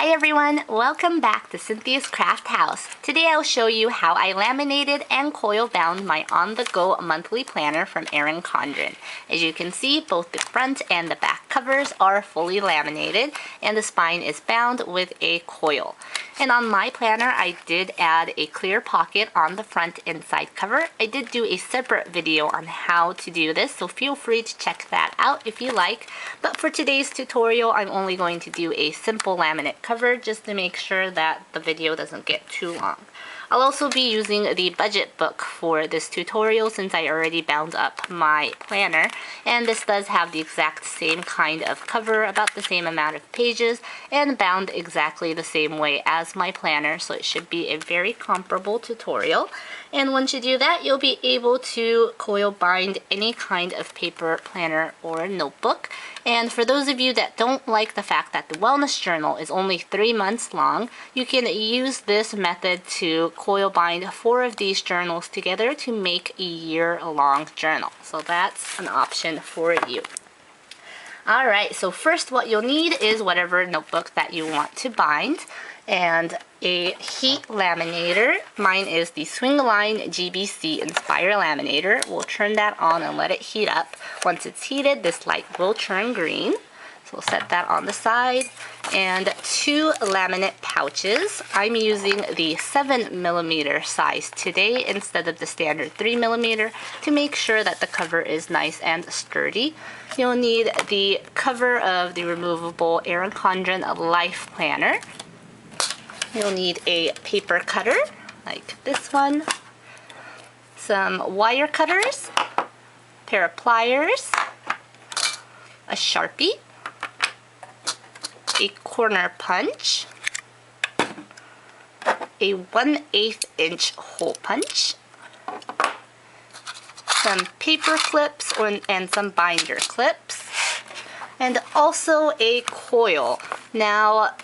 Hi everyone, welcome back to Cynthia's Craft House. Today I'll show you how I laminated and coil bound my on-the-go monthly planner from Erin Condren. As you can see, both the front and the back covers are fully laminated and the spine is bound with a coil. And on my planner, I did add a clear pocket on the front and side cover. I did do a separate video on how to do this, so feel free to check that out if you like. But for today's tutorial, I'm only going to do a simple laminate cover just to make sure that the video doesn't get too long. I'll also be using the budget book for this tutorial since I already bound up my planner, and this does have the exact same kind of cover, about the same amount of pages, and bound exactly the same way as my planner, so it should be a very comparable tutorial. And once you do that, you'll be able to coil bind any kind of paper, planner, or notebook. And for those of you that don't like the fact that the wellness journal is only 3 months long, you can use this method to coil bind 4 of these journals together to make a year-long journal. So that's an option for you. Alright, so first what you'll need is whatever notebook that you want to bind, and a heat laminator. Mine is the Swingline GBC Inspire laminator. We'll turn that on and let it heat up. Once it's heated, this light will turn green. So we'll set that on the side. And 2 laminate pouches. I'm using the 7mm size today instead of the standard 3mm to make sure that the cover is nice and sturdy. You'll need the cover of the removable Erin Condren Life Planner. You'll need a paper cutter, like this one, some wire cutters, pair of pliers, a Sharpie, a corner punch, a 1/8 inch hole punch, some paper clips and some binder clips, and also a coil. Now,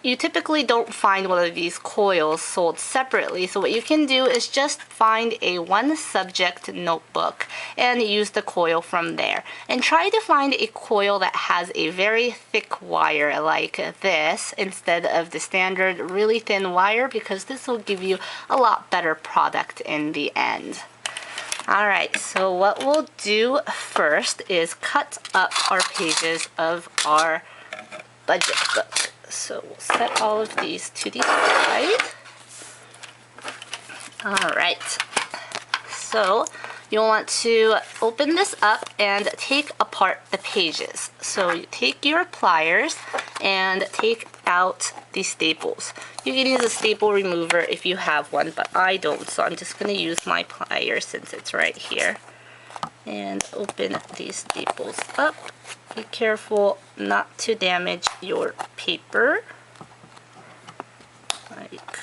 you typically don't find one of these coils sold separately, so what you can do is just find a one subject notebook and use the coil from there. And try to find a coil that has a very thick wire like this instead of the standard really thin wire, because this will give you a lot better product in the end. Alright, so what we'll do first is cut up our pages of our budget book. So we'll set all of these to the side. Alright, so you'll want to open this up and take apart the pages. So you take your pliers and take out the staples. You can use a staple remover if you have one, but I don't, so I'm just going to use my pliers since it's right here. And open these staples up. Be careful not to damage your paper, like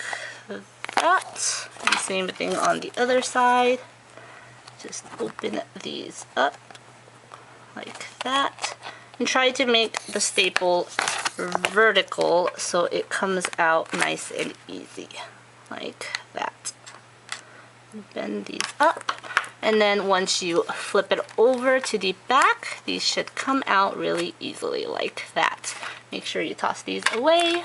that. And same thing on the other side. Just open these up like that, and try to make the staple vertical so it comes out nice and easy, like that. Bend these up. And then once you flip it over to the back, these should come out really easily like that. Make sure you toss these away.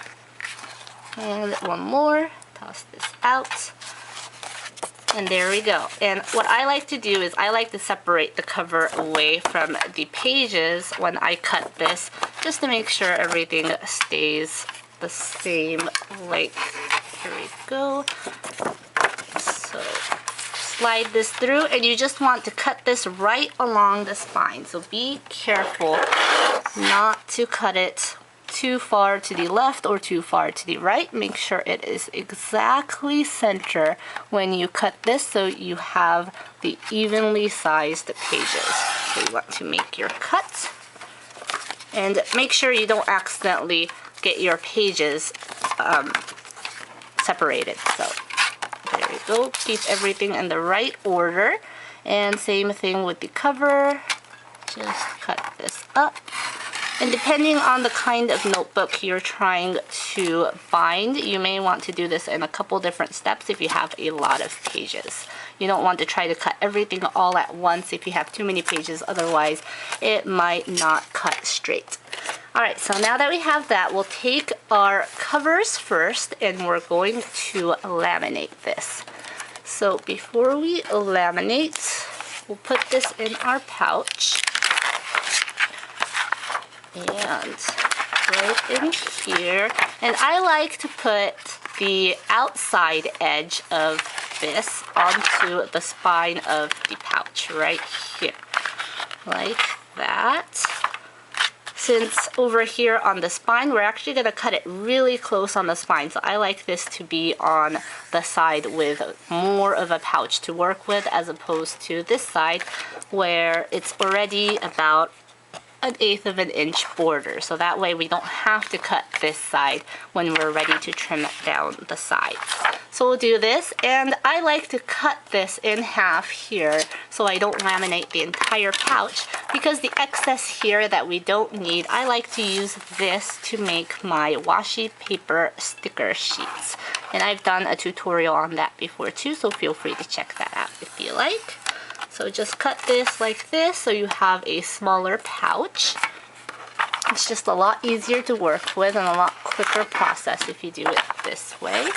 And one more. Toss this out. And there we go. And what I like to do is I like to separate the cover away from the pages when I cut this, just to make sure everything stays the same length. Here we go. So slide this through, and you just want to cut this right along the spine. So be careful not to cut it too far to the left or too far to the right. Make sure it is exactly center when you cut this so you have the evenly sized pages. So you want to make your cut, and make sure you don't accidentally get your pages separated. So there we go. Keep everything in the right order. And same thing with the cover. Just cut this up. And depending on the kind of notebook you're trying to bind, you may want to do this in a couple different steps if you have a lot of pages. You don't want to try to cut everything all at once if you have too many pages, otherwise it might not cut straight. Alright, so now that we have that, we'll take our covers first and we're going to laminate this. So before we laminate, we'll put this in our pouch. And right in here. And I like to put the outside edge of this onto the spine of the pouch right here. Like that. Since over here on the spine, we're actually going to cut it really close on the spine. So I like this to be on the side with more of a pouch to work with, as opposed to this side where it's already about 1/8 of an inch border. So that way we don't have to cut this side when we're ready to trim down the sides. So we'll do this, and I like to cut this in half here so I don't laminate the entire pouch, because the excess here that we don't need, I like to use this to make my washi paper sticker sheets. And I've done a tutorial on that before too, so feel free to check that out if you like. So just cut this like this so you have a smaller pouch. It's just a lot easier to work with and a lot quicker process if you do it this way.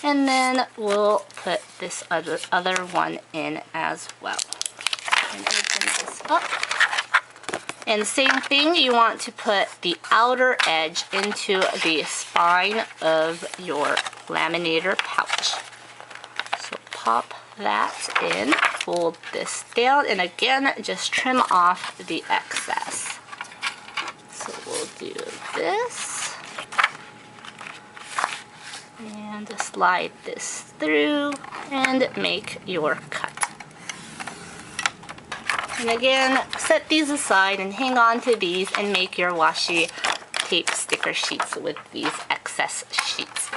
And then we'll put this other one in as well. And open this up. And same thing, you want to put the outer edge into the spine of your laminator pouch. So pop that in, fold this down, and again, just trim off the excess. So we'll do this. And slide this through and make your cut. And again, set these aside and hang on to these and make your washi tape sticker sheets with these excess sheets.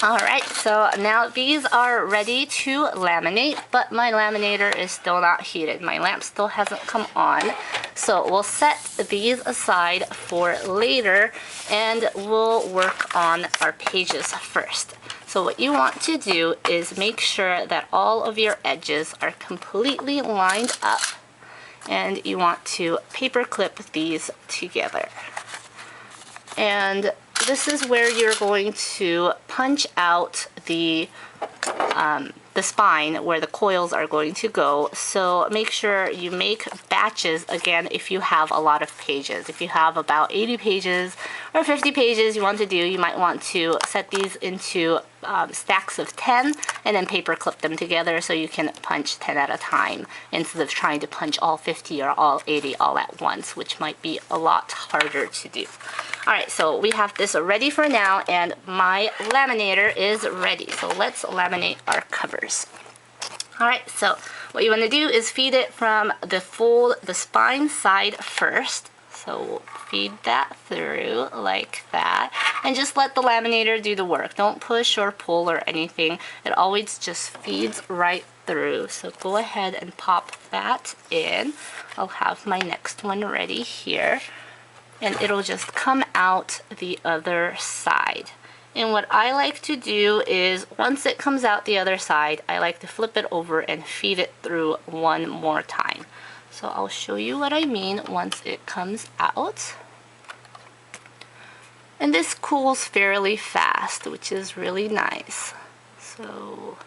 Alright, so now these are ready to laminate, but my laminator is still not heated. My lamp still hasn't come on. So we'll set these aside for later, and we'll work on our pages first. So what you want to do is make sure that all of your edges are completely lined up, and you want to paper clip these together. And this is where you're going to punch out the spine where the coils are going to go. So make sure you make batches, again, if you have a lot of pages. If you have about 80 pages or 50 pages you want to do, you might want to set these into stacks of 10 and then paper clip them together so you can punch 10 at a time instead of trying to punch all 50 or all 80 all at once, which might be a lot harder to do. Alright, so we have this ready for now, and my laminator is ready. So let's laminate our covers. Alright, so what you want to do is feed it from the spine side first. So we'll feed that through like that, and just let the laminator do the work. Don't push or pull or anything. It always just feeds right through. So go ahead and pop that in. I'll have my next one ready here. And it'll just come out the other side. And what I like to do is, once it comes out the other side, I like to flip it over and feed it through one more time. So I'll show you what I mean once it comes out. And this cools fairly fast, which is really nice. So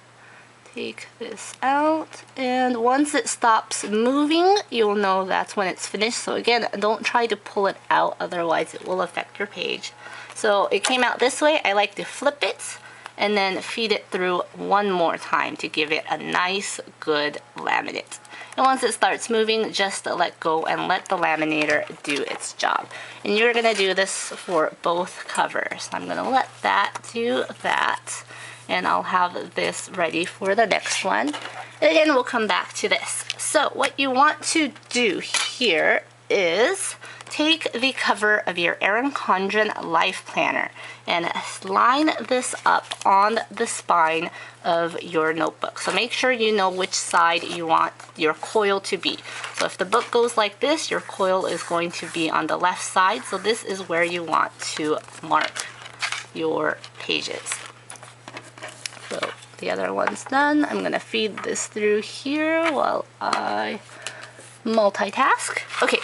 take this out, and once it stops moving, you'll know that's when it's finished. So again, don't try to pull it out, otherwise it will affect your page. So it came out this way. I like to flip it and then feed it through one more time to give it a nice, good laminate. And once it starts moving, just let go and let the laminator do its job. And you're gonna do this for both covers. I'm gonna let that do that, and I'll have this ready for the next one. And again, we'll come back to this. So what you want to do here is take the cover of your Erin Condren Life Planner and line this up on the spine of your notebook. So make sure you know which side you want your coil to be. So if the book goes like this, your coil is going to be on the left side. So this is where you want to mark your pages. So the other one's done. I'm gonna feed this through here while I multitask. Okay,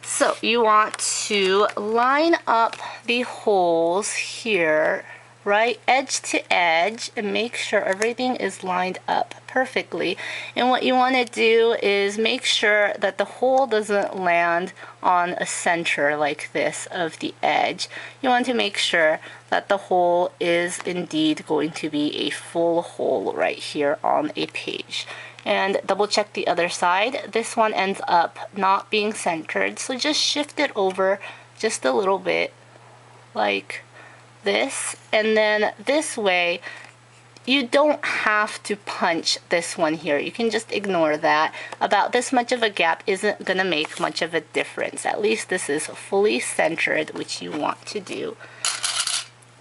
so you want to line up the holes here, right edge to edge, and make sure everything is lined up perfectly. And what you want to do is make sure that the hole doesn't land on a center like this of the edge. You want to make sure that the hole is indeed going to be a full hole right here on a page. And double check the other side. This one ends up not being centered, so just shift it over just a little bit like this, and then this way you don't have to punch this one here. You can just ignore that. About this much of a gap isn't gonna make much of a difference. At least this is fully centered, which you want to do,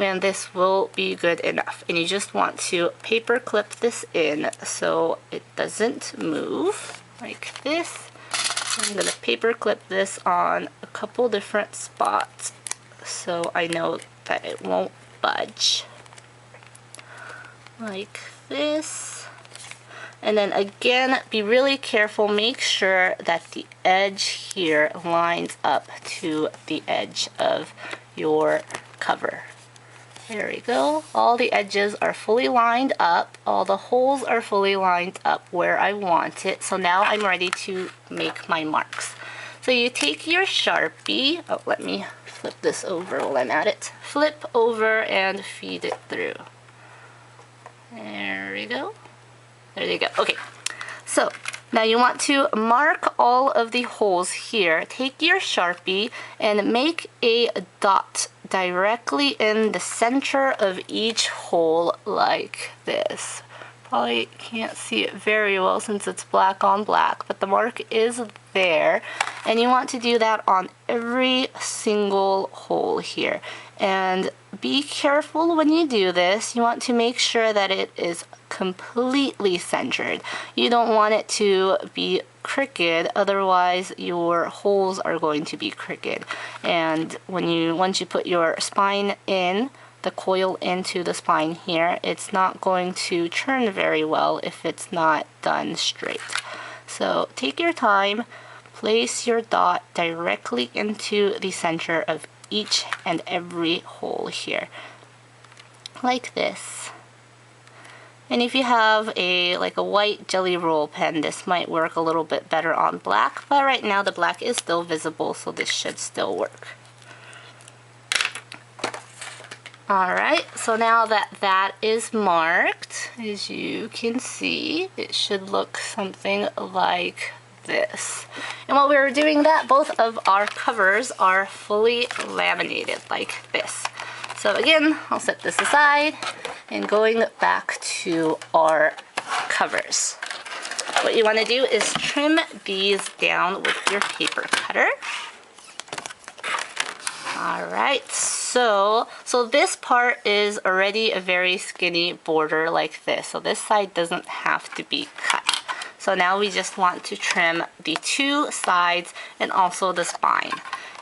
and this will be good enough. And you just want to paper clip this in so it doesn't move like this. I'm gonna paper clip this on a couple different spots so I know that it won't budge like this. And then again, be really careful, make sure that the edge here lines up to the edge of your cover. There we go. All the edges are fully lined up, all the holes are fully lined up where I want it. So now I'm ready to make my marks. So you take your Sharpie, let me flip this over while I'm at it. Flip over and feed it through. There we go. There you go. Okay, so now you want to mark all of the holes here. Take your Sharpie and make a dot directly in the center of each hole like this. Probably can't see it very well since it's black on black, but the mark is there. And you want to do that on every single hole here. And be careful when you do this. You want to make sure that it is completely centered. You don't want it to be crooked, otherwise your holes are going to be crooked. And once you put your spine in, the coil into the spine here, it's not going to turn very well if it's not done straight. So take your time, place your dot directly into the center of each and every hole here, like this. And if you have like a white jelly roll pen, this might work a little bit better on black, but right now the black is still visible, so this should still work. Alright, so now that that is marked, as you can see, it should look something like this. And while we were doing that, both of our covers are fully laminated like this. So again, I'll set this aside, and going back to our covers. What you want to do is trim these down with your paper cutter. Alright, so this part is already a very skinny border like this, so this side doesn't have to be cut. So now we just want to trim the two sides and also the spine.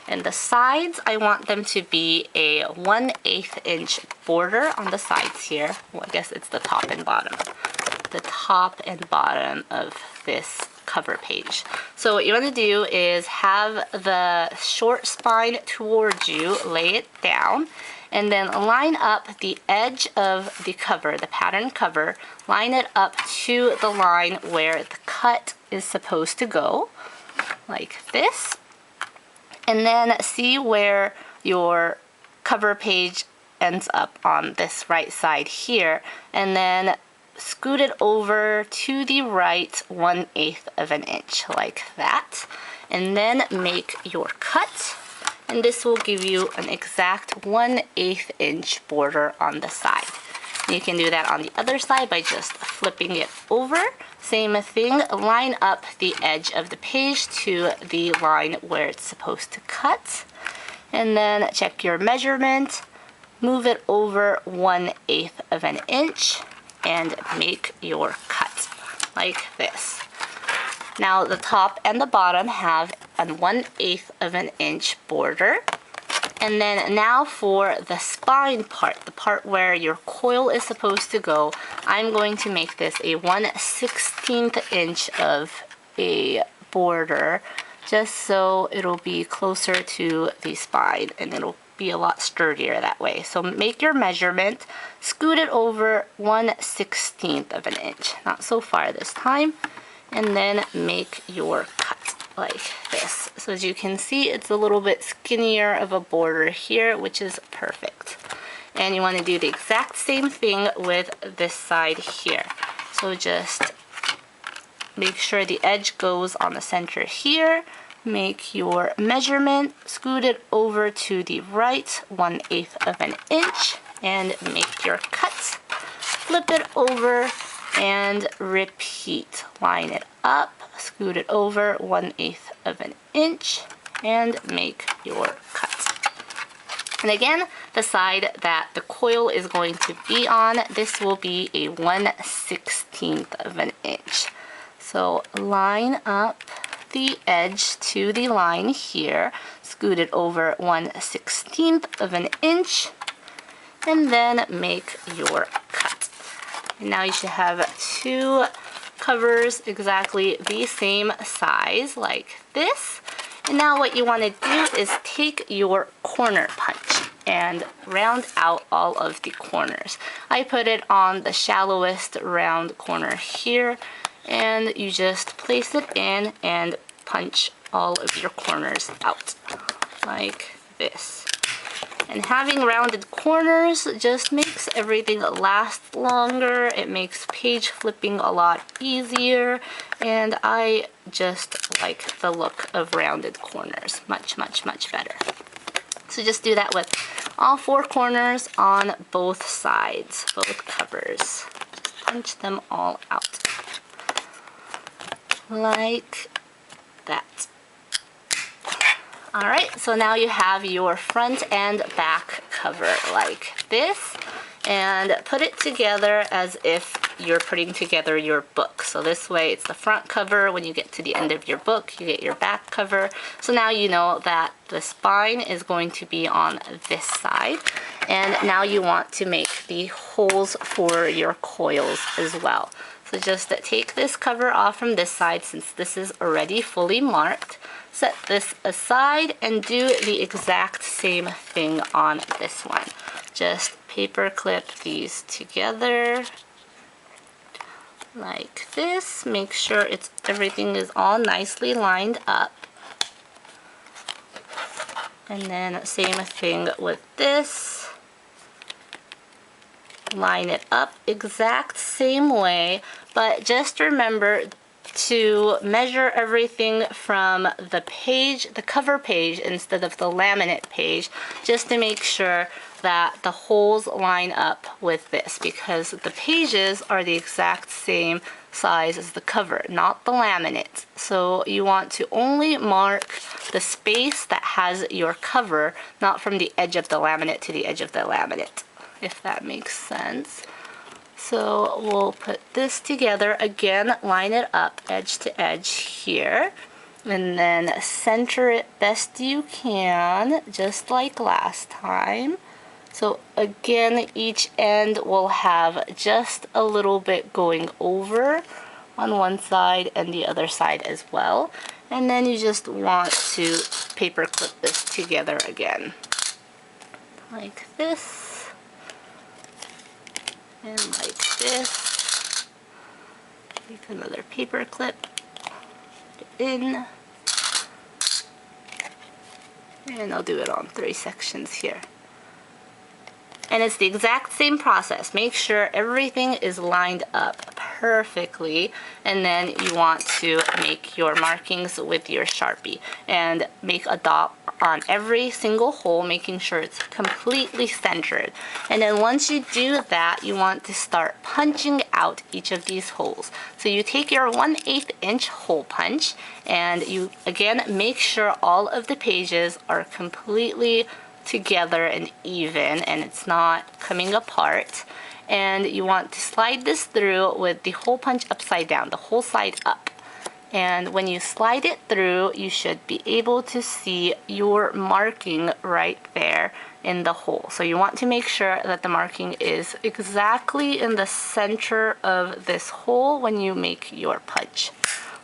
And the sides, I want them to be a 1/8 inch border on the sides here. Well, I guess it's the top and bottom. The top and bottom of this cover page. So what you want to do is have the short spine towards you, lay it down, and then line up the edge of the cover, the pattern cover, line it up to the line where the cut is supposed to go, like this. And then see where your cover page ends up on this right side here, and then scoot it over to the right 1/8 of an inch like that, and then make your cut, and this will give you an exact 1/8 inch border on the side. You can do that on the other side by just flipping it over. Same thing, line up the edge of the page to the line where it's supposed to cut, and then check your measurement, move it over 1/8 of an inch, and make your cut like this. Now the top and the bottom have a 1/8 of an inch border. And then now for the spine part, the part where your coil is supposed to go, I'm going to make this a 1/16 inch of a border just so it'll be closer to the spine and it'll be a lot sturdier that way. So make your measurement, scoot it over 1/16 of an inch, not so far this time, and then make your cut like this. So as you can see, it's a little bit skinnier of a border here, which is perfect. And you want to do the exact same thing with this side here. So just make sure the edge goes on the center here. Make your measurement, scoot it over to the right 1/8 of an inch, and make your cut. Flip it over and repeat. Line it up, scoot it over 1/8 of an inch, and make your cut. And again, the side that the coil is going to be on, this will be a 1/16 of an inch. So line up the edge to the line here, scoot it over 1/16 of an inch, and then make your cut. And now you should have two covers exactly the same size like this. And now what you want to do is take your corner punch and round out all of the corners. I put it on the shallowest round corner here, and you just place it in and punch all of your corners out like this. And having rounded corners just makes everything last longer. It makes page flipping a lot easier, and I just like the look of rounded corners much, much, much better. So just do that with all four corners on both sides, both covers. Just punch them all out like that. Alright, so now you have your front and back cover like this, and put it together as if you're putting together your book. So this way it's the front cover. When you get to the end of your book, you get your back cover. So now you know that the spine is going to be on this side, and now you want to make the holes for your coils as well. So just take this cover off from this side since this is already fully marked. Set this aside and do the exact same thing on this one. Just paper clip these together like this. Make sure everything is all nicely lined up. And then same thing with this. Line it up exact same way, but just remember to measure everything from the page, the cover page, instead of the laminate page, just to make sure that the holes line up with this, because the pages are the exact same size as the cover, not the laminate. So you want to only mark the space that has your cover, not from the edge of the laminate to the edge of the laminate, if that makes sense. So we'll put this together again, line it up edge to edge here, and then center it best you can, just like last time. So again, each end will have just a little bit going over on one side and the other side as well. And then you just want to paper clip this together again, like this. And like this. Take another paper clip, put it in, and I'll do it on 3 sections here. And it's the exact same process. Make sure everything is lined up perfectly, and then you want to make your markings with your Sharpie and make a dot on every single hole, making sure it's completely centered. And then once you do that, you want to start punching out each of these holes. So you take your 1/8 inch hole punch, and you again make sure all of the pages are completely together and even, and it's not coming apart. And you want to slide this through with the hole punch upside down, the whole side up. And when you slide it through, you should be able to see your marking right there in the hole. So you want to make sure that the marking is exactly in the center of this hole when you make your punch,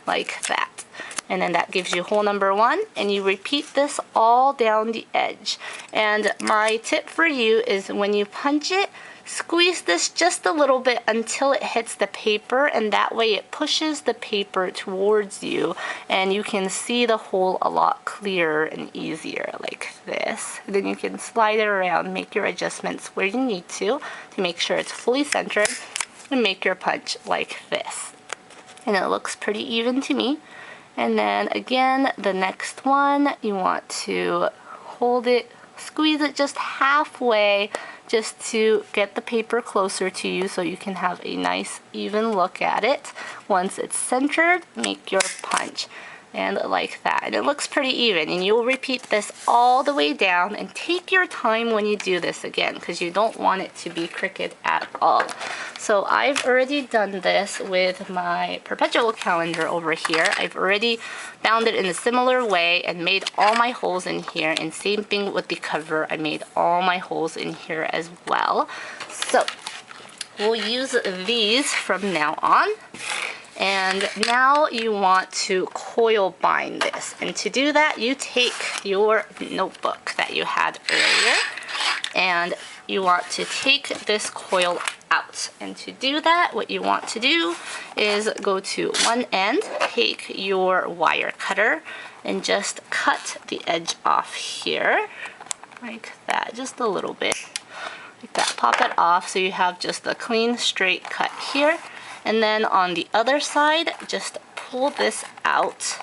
like that. And then that gives you hole number 1, and you repeat this all down the edge. And my tip for you is when you punch it, squeeze this just a little bit until it hits the paper, and that way it pushes the paper towards you and you can see the hole a lot clearer and easier like this. Then you can slide it around, make your adjustments where you need to make sure it's fully centered, and make your punch like this. And it looks pretty even to me. And then again, the next one, you want to hold it, squeeze it just halfway, just to get the paper closer to you so you can have a nice even look at it. Once it's centered, make your punch. And like that. And it looks pretty even. And you'll repeat this all the way down, and take your time when you do this again, because you don't want it to be crooked at all. So I've already done this with my perpetual calendar over here. I've already bound it in a similar way and made all my holes in here, and same thing with the cover. I made all my holes in here as well. So we'll use these from now on. And now you want to coil bind this. And to do that, you take your notebook that you had earlier, and you want to take this coil out. And to do that, what you want to do is go to one end, take your wire cutter, and just cut the edge off here, like that, just a little bit, like that. Pop it off so you have just a clean, straight cut here. And then on the other side, just pull this out.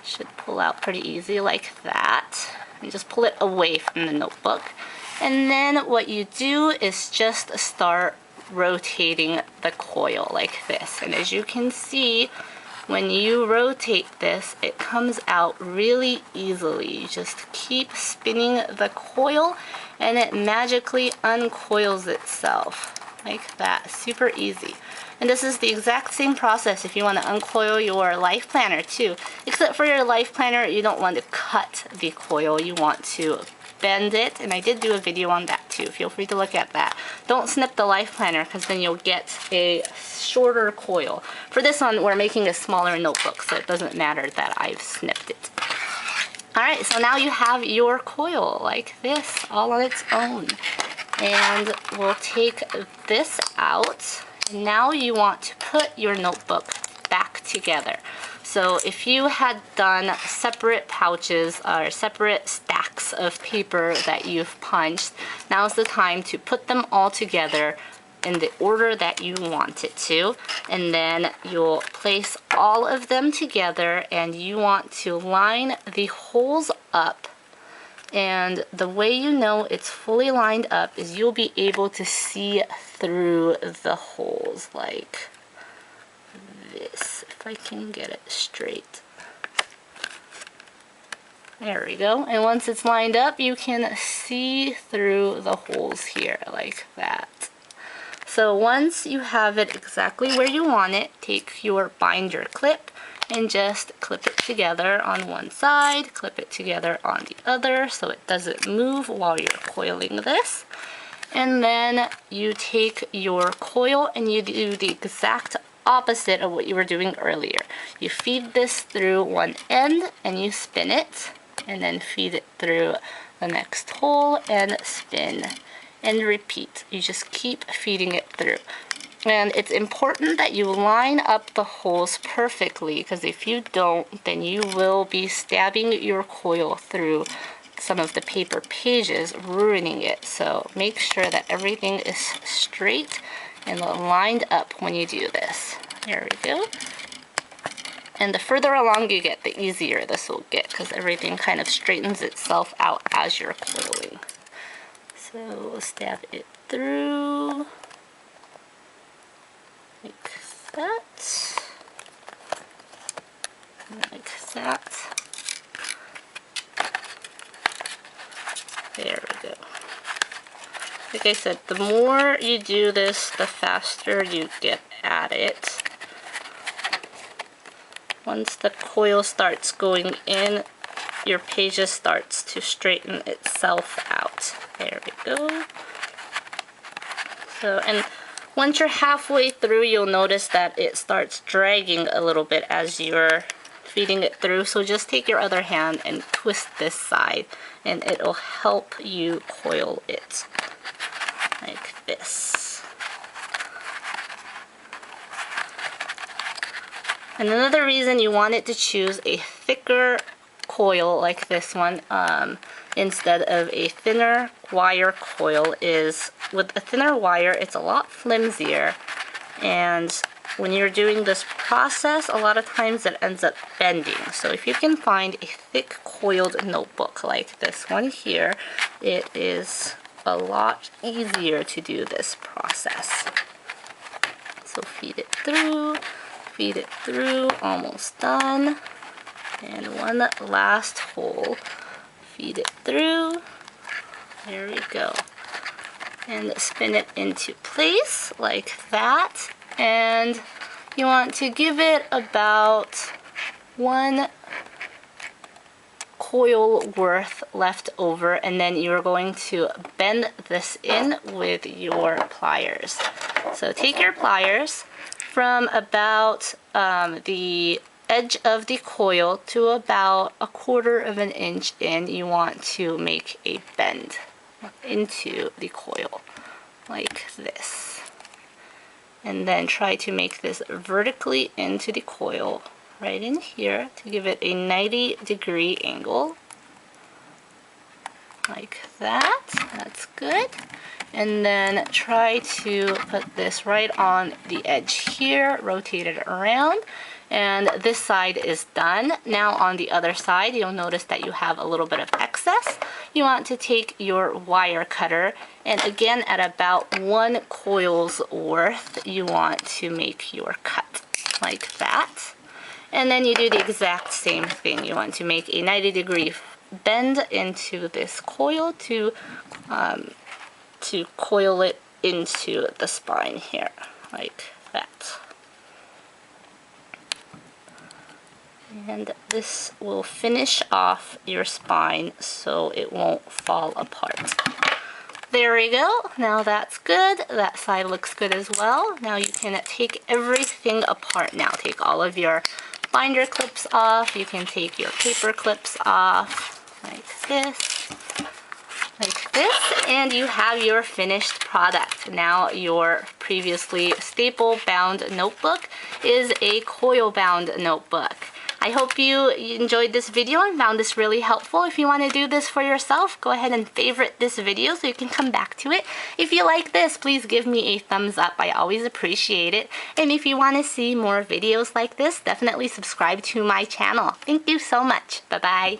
Should pull out pretty easy like that. And just pull it away from the notebook. And then what you do is just start rotating the coil like this. And as you can see, when you rotate this, it comes out really easily. You just keep spinning the coil and it magically uncoils itself. Like that, super easy. And this is the exact same process if you want to uncoil your life planner too. Except for your life planner, you don't want to cut the coil, you want to bend it, and I did do a video on that too. Feel free to look at that. Don't snip the life planner, because then you'll get a shorter coil. For this one, we're making a smaller notebook, so it doesn't matter that I've snipped it. Alright, so now you have your coil like this, all on its own. And we'll take this out. And now you want to put your notebook back together. So if you had done separate pouches or separate stacks of paper that you've punched, now's the time to put them all together in the order that you want it to. And then you'll place all of them together, and you want to line the holes up. And the way you know it's fully lined up is you'll be able to see through the holes like this, if I can get it straight. There we go. And once it's lined up, you can see through the holes here like that. So once you have it exactly where you want it, take your binder clip and just clip it together on one side, clip it together on the other so it doesn't move while you're coiling this. And then you take your coil and you do the exact opposite of what you were doing earlier. You feed this through one end and you spin it, and then feed it through the next hole and spin and repeat. You just keep feeding it through. And it's important that you line up the holes perfectly, because if you don't, then you will be stabbing your coil through some of the paper pages, ruining it. So make sure that everything is straight and lined up when you do this. There we go. And the further along you get, the easier this will get, because everything kind of straightens itself out as you're coiling. So we'll stab it through like that, like that. There we go. Like I said, the more you do this, the faster you get at it. Once the coil starts going in, your pages starts to straighten itself out. There we go. So, and Once you're halfway through, you'll notice that it starts dragging a little bit as you're feeding it through. So just take your other hand and twist this side, and it'll help you coil it like this. And another reason you want it to choose a thicker coil like this one instead of a thinner wire coil is with a thinner wire, it's a lot flimsier, and when you're doing this process, a lot of times it ends up bending. So if you can find a thick coiled notebook like this one here, it is a lot easier to do this process. So feed it through, almost done. And one last hole. Feed it through. There we go. And spin it into place like that. And you want to give it about 1 coil worth left over, and then you're going to bend this in with your pliers. So take your pliers from about the edge of the coil to about 1/4 of an inch in. You want to make a bend into the coil like this, and then try to make this vertically into the coil right in here to give it a 90-degree angle like that. That's good. And then try to put this right on the edge here, rotate it around, and this side is done. Now on the other side, you'll notice that you have a little bit of excess. You want to take your wire cutter, and again at about 1 coil's worth, you want to make your cut like that. And then you do the exact same thing. You want to make a 90-degree bend into this coil to coil it into the spine here, like that. And this will finish off your spine so it won't fall apart. There we go. Now that's good. That side looks good as well. Now you can take everything apart now. Take all of your binder clips off. You can take your paper clips off like this, and you have your finished product. Now your previously staple bound notebook is a coil bound notebook. I hope you enjoyed this video and found this really helpful. If you want to do this for yourself, go ahead and favorite this video so you can come back to it. If you like this, please give me a thumbs up. I always appreciate it. And if you want to see more videos like this, definitely subscribe to my channel. Thank you so much. Bye-bye.